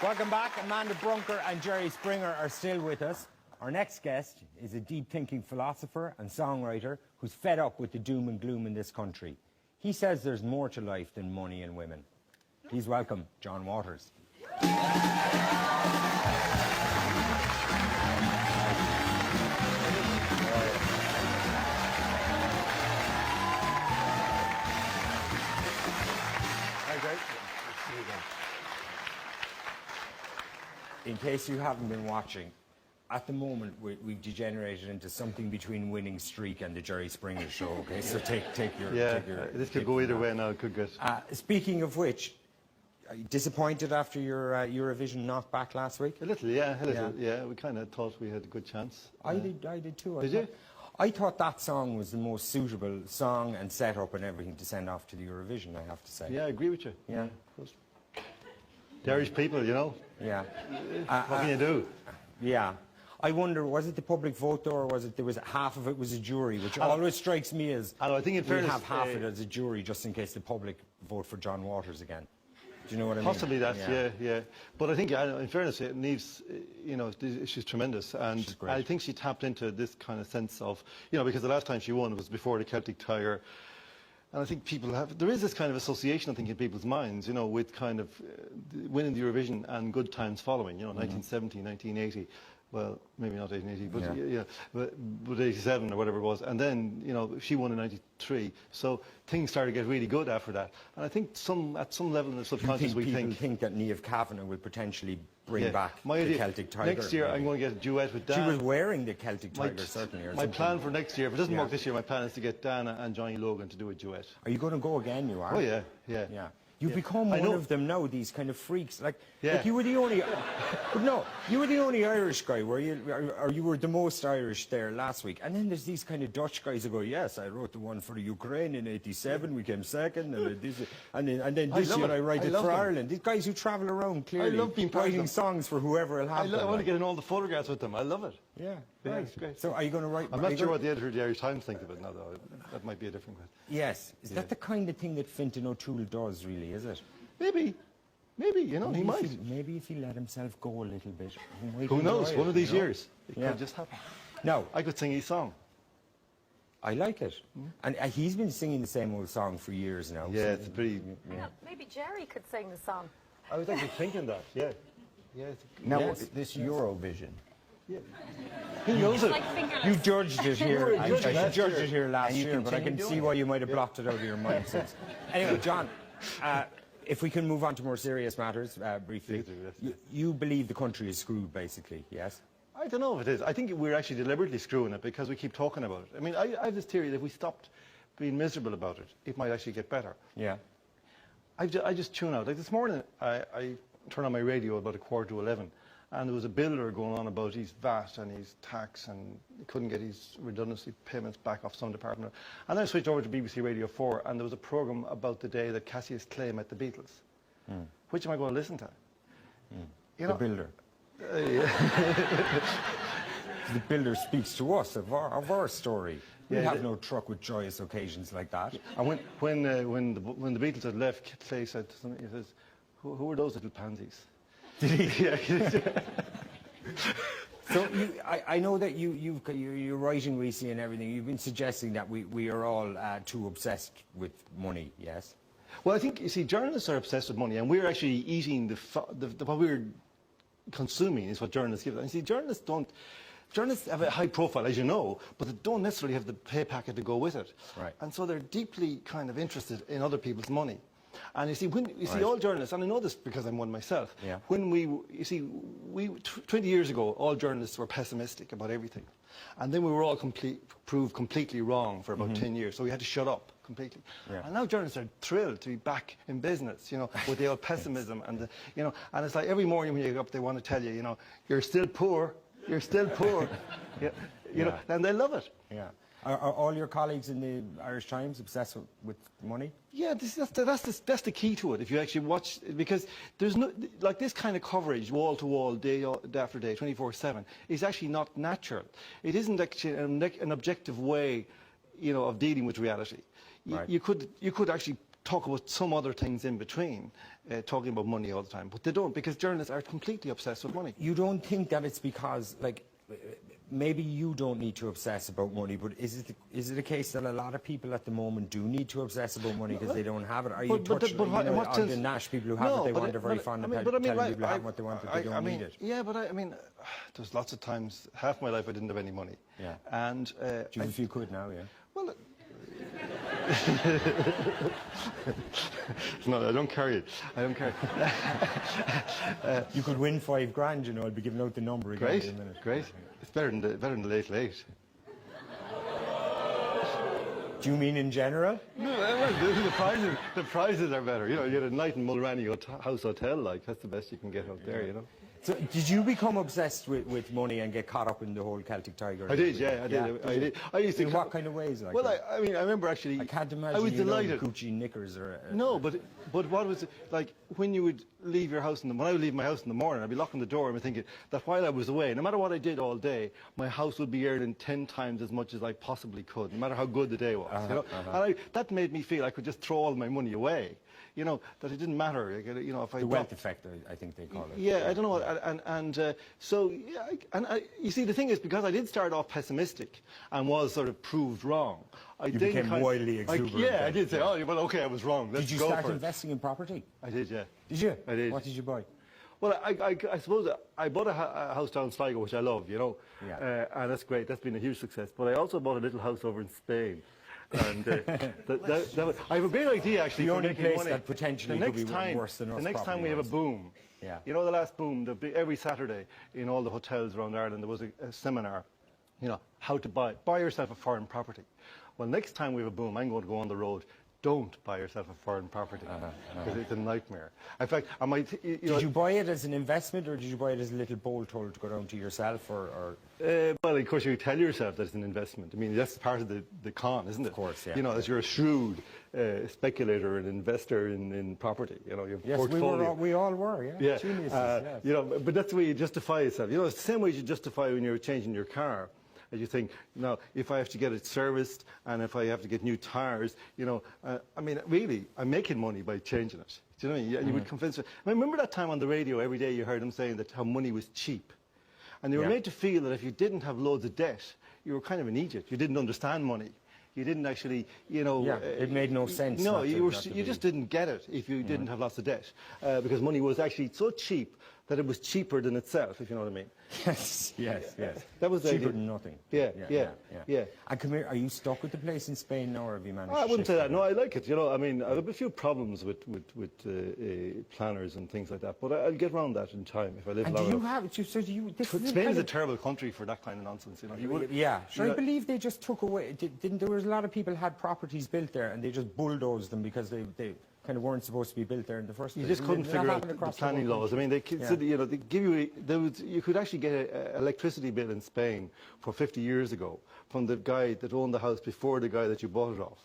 Welcome back. Amanda Brunker and Jerry Springer are still with us. Our next guest is a deep-thinking philosopher and songwriter who's fed up with the doom and gloom in this country. He says there's more to life than money and women. Please welcome John Waters. In case you haven't been watching, at the moment we've degenerated into something between Winning Streak and the Jerry Springer Show. Okay, so take your. This could go either way now. It could get. Speaking of which, are you disappointed after your Eurovision knockback last week? A little, yeah. We kind of thought we had a good chance. I did too. Did you? I thought that song was the most suitable song and setup and everything to send off to the Eurovision, I have to say. Yeah, I agree with you. Yeah. The Irish people, you know. Yeah. What can you do? Yeah. I wonder, was it the public vote though, or was it half of it was a jury, which always strikes me as I think in fairness, we'll have half of it as a jury just in case the public vote for John Waters again. Do you know what I mean? Possibly that, yeah. But I think, in fairness, it needs, she's tremendous, and I think she tapped into this kind of sense of, because the last time she won was before the Celtic Tiger. And I think there is this kind of association, I think, in people's minds, with kind of winning the Eurovision and good times following, 1970, 1980. Well, maybe not 1880, but 87 or whatever it was. And then, she won in 93. So things started to get really good after that. And I think at some level in the subconscious we think that Niamh Kavanagh will potentially bring back the Celtic Tiger. Next year I'm going to get a duet with Dan. She was wearing the Celtic Tiger, certainly. My plan for next year, if it doesn't work this year, my plan is to get Dana and Johnny Logan to do a duet. Are you going to go again, you are? Oh, yeah. You've become one of them now, these kind of freaks. Like you were the only... But no, you were the only Irish guy, were you? Or you were the most Irish there last week. And then there's these kind of Dutch guys who go, yes, I wrote the one for the Ukraine in 87, we came second, and then this year I write it for Ireland. These guys who travel around, clearly, I love being writing songs for whoever will have them. I want to get in all the photographs with them. I love it. Yeah, it's great. So are you going to write... I'm not sure what the editor of the Irish Times thinks of it now, though. That might be a different one. Yes. Is that the kind of thing that Fintan O'Toole does, really, is it? Maybe, he might. Maybe if he let himself go a little bit. Who knows? One of these years, it could just happen. No. I could sing his song. I like it. And he's been singing the same old song for years now. Yeah, it's pretty... Yeah. Maybe Jerry could sing the song. I was actually thinking that, yeah. Now, this Eurovision. Yeah. He knows it. Like you judged it here. I judged it here last year, but I can see why you might have blocked it out of your mind since. Anyway, John, if we can move on to more serious matters briefly, you believe the country is screwed, basically, yes? I don't know if it is. I think we're actually deliberately screwing it because we keep talking about it. I mean, I have this theory that if we stopped being miserable about it, it might actually get better. Yeah. I just tune out. Like this morning, I turned on my radio about 11:15, and there was a builder going on about his VAT and his tax, and he couldn't get his redundancy payments back off some department. And then I switched over to BBC Radio 4, and there was a programme about the day that Cassius Clay met the Beatles. Which am I going to listen to? The builder. The builder speaks to us of our story. We have no truck with joyous occasions like that. And when the Beatles had left, Clay said to something, he says, who are those little pansies? Did he? Yeah. So I know that you're writing recently and everything. You've been suggesting that we are all too obsessed with money, yes? Well, I think, you see, journalists are obsessed with money, and we're actually eating what we're consuming is what journalists give us. And you see, journalists have a high profile, as you know, but they don't necessarily have the pay packet to go with it. Right. And so they're deeply kind of interested in other people's money. And you see, all journalists, and I know this because I'm one myself, when 20 years ago, all journalists were pessimistic about everything. And then we were all proved completely wrong for about 10 years, so we had to shut up completely. Yeah. And now journalists are thrilled to be back in business, with the old pessimism and and it's like every morning when you get up, they want to tell you, you're still poor, you're still poor, and they love it. Yeah. Are all your colleagues in the Irish Times obsessed with money? Yeah, that's the key to it. If you actually watch, because there's no like this kind of coverage, wall to wall, day after day, 24/7, is actually not natural. It isn't actually an objective way, of dealing with reality. You could actually talk about some other things in between, talking about money all the time. But they don't, because journalists are completely obsessed with money. You don't think that it's because, like, maybe you don't need to obsess about money, but is it a case that a lot of people at the moment do need to obsess about money because they don't have it? Are you touching on the Nash people who have it, they want, they're very fond of telling people who have what they want, but they don't need it? Yeah, but I mean, there's lots of times, half my life I didn't have any money. Yeah. And do you have a few quid now, yeah? Well, no, I don't carry it. I don't carry it. You could win $5,000, you know. I'll be giving out the number again in a minute. Great. It's better than the late. Do you mean in general? No, the prizes are better. You know, you get a night in Mulranny House Hotel, like, that's the best you can get out there, you know. So, did you become obsessed with money and get caught up in the whole Celtic Tiger? I did, yeah, I did. I used to. In what kind of ways? Like, well, I mean, I remember actually. I can't imagine. I was delighted. Gucci knickers or. No, but what was it, like when you would leave your house when I would leave my house in the morning, I'd be locking the door and I'd be thinking that while I was away, no matter what I did all day, my house would be earning 10 times as much as I possibly could, no matter how good the day was. You know? And that made me feel I could just throw all my money away. You know, that it didn't matter. You know, if I the wealth effect, I think they call it. Yeah, I don't know. So, yeah, you see, the thing is, because I did start off pessimistic and was sort of proved wrong, you became wildly exuberant. Yeah, I did say, oh, well, okay, I was wrong. Let's did you go start for investing in property? I did, yeah. Did you? I did. What did you buy? Well, I suppose I bought a house down in Sligo, which I love, you know, and that's great. That's been a huge success. But I also bought a little house over in Spain. And I have a great idea, actually, the for only making place money. that potentially could be worse than us. The next time we have a boom, you know, the last boom, every Saturday in all the hotels around Ireland, there was a seminar, you know, how to buy yourself a foreign property. Well, next time we have a boom, I'm going to go on the road. Don't buy yourself a foreign property because it's a nightmare. In fact, I might. Did you buy it as an investment, or did you buy it as a little bolt hole to go down to yourself, or? Well, of course, you tell yourself that it's an investment. I mean, that's part of the con, isn't it? Of course, yeah. You know, that you're a shrewd speculator and investor in property. You know, your portfolio. we all were, yeah. Yeah. Geniuses, yes. You know, but that's the way you justify yourself. You know, it's the same way you justify when you're changing your car. As you think, now, if I have to get it serviced and if I have to get new tyres, you know, I mean, really, I'm making money by changing it. Do you know what I mean? You would convince me. I mean, remember that time on the radio, every day you heard them saying that how money was cheap. And they were made to feel that if you didn't have loads of debt, you were kind of an idiot. You didn't understand money. You didn't actually, you know... Yeah, it made no sense. No, you just didn't get it if you didn't have lots of debt. Because money was actually so cheap that it was cheaper than itself, if you know what I mean. Yes. That was cheaper than nothing. Yeah. And come here, are you stuck with the place in Spain now, or have you managed I wouldn't say that. No, I like it. You know, I mean, I have a few problems with planners and things like that, but I'll get around that in time if I live long enough. Spain is a terrible country for that kind of nonsense. You know, I believe they just took away. Didn't there was a lot of people had properties built there, and they just bulldozed them because they kind of weren't supposed to be built there in the first place. You just couldn't figure out the planning laws. I mean, they consider, you know, they give you, you could actually get an electricity bill in Spain for 50 years ago from the guy that owned the house before the guy that you bought it off.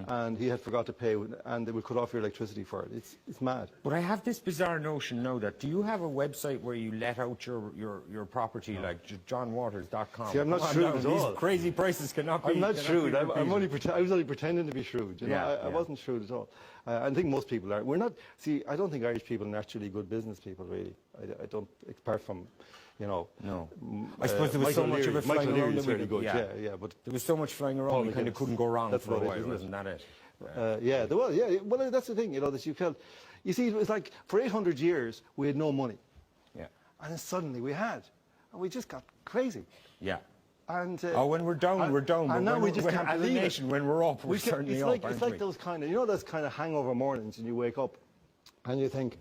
And he had forgot to pay, and they would cut off your electricity for it. It's mad. But I have this bizarre notion now that, do you have a website where you let out your property, like johnwaters.com? See, I'm not shrewd at all. These crazy prices cannot be. I'm not shrewd. I was only pretending to be shrewd. You know? I wasn't shrewd at all. I think most people are. We're not. See, I don't think Irish people are naturally good business people, really. I don't, apart from, you know. No. I suppose there was so much of it flying around that really good. But there was so much flying around, we kind of couldn't go wrong for a while, wasn't that it? Yeah, there was. Yeah, well, that's the thing, you know, that you felt. You see, it was like for 800 years we had no money. Yeah. And then suddenly we had, and we just got crazy. Yeah. And when we're down, we're down. And now we just can't believe it. When we're up, we're certainly up. It's like those kind of, you know, those kind of hangover mornings, and you wake up, and you think,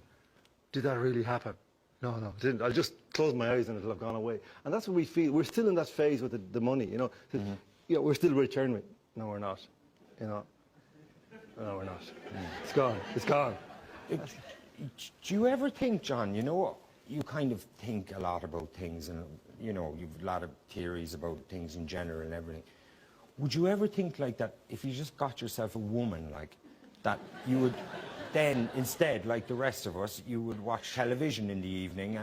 did that really happen? No, it didn't. I'll just close my eyes and it'll have gone away. And that's what we feel. We're still in that phase with the money, you know. You know, we're still rich, aren't we? No, we're not. You know. No, we're not. It's gone. It's gone. Do you ever think, John, you know, you kind of think a lot about things, and, you know, you've a lot of theories about things in general and everything. Would you ever think like that, if you just got yourself a woman, like, that you would then, instead, like the rest of us, you would watch television in the evening